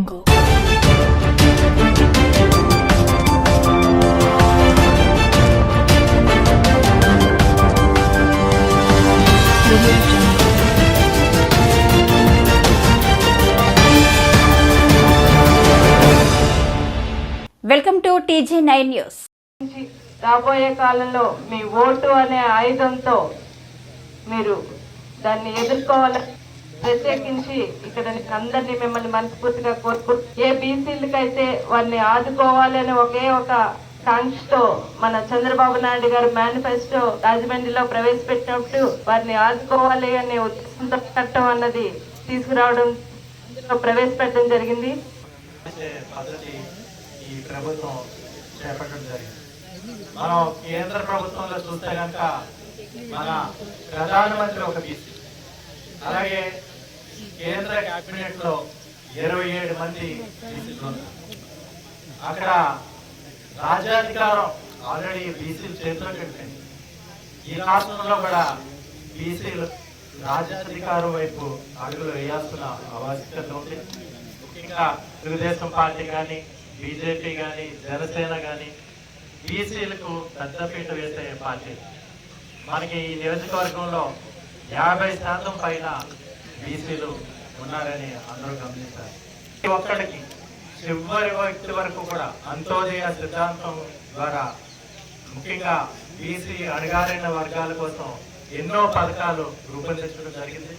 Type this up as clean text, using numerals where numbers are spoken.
Welcome to TG9 news. రాబోయే కాలంలో మీ vote అనే ఆయుధంతో మీరు దాన్ని ఎదుర్కోవాలని ప్రత్యేకించి ఇక్కడ అందరినీ మిమ్మల్ని మనస్ఫూర్తిగా ఏ బీసీలకైతే వారిని ఆదుకోవాలని ఒకే ఒక కాంక్షతో మన చంద్రబాబు నాయుడు గారు మేనిఫెస్టో రాజమండ్రిలో ప్రవేశపెట్టినప్పుడు వారిని ఆదుకోవాలి అనే ఉద్దేశంతో చట్టం అన్నది తీసుకురావడం ప్రవేశపెట్టడం జరిగింది. ఈ ప్రభుత్వం చేపట్టడం జరిగింది. మనం కేంద్ర ప్రభుత్వంలో చూస్తే కనుక మన ప్రధానమంత్రి ఒక బీసీ, అలాగే కేంద్ర కేబినెట్ లో 27 మంది బీసీలు ఉన్నారు. అక్కడ రాజ్యాధికారం ఆల్రెడీ బీసీలు చేతిలోకి వెళ్ళింది. ఈ రాష్ట్రంలో కూడా బీసీలు రాజ్యాధికారం వైపు అడుగులు వేయాల్సిన ఆవశ్యకత ఉంది. ముఖ్యంగా తెలుగుదేశం పార్టీ కానీ, బీజేపీ కానీ, జనసేన కానీ బీసీలకు పెద్దపీట వేసే పార్టీ. మనకి ఈ నియోజకవర్గంలో 50% పైన బీసీలు ఉన్నారని అందరూ గమనించారు. ఒక్కడికి చివరి వ్యక్తి వరకు కూడా అంత్యోదయ సిద్ధాంతం ద్వారా ముఖ్యంగా బీసీ అణగారిన వర్గాల కోసం ఎన్నో పథకాలు రూపొందించడం జరిగింది.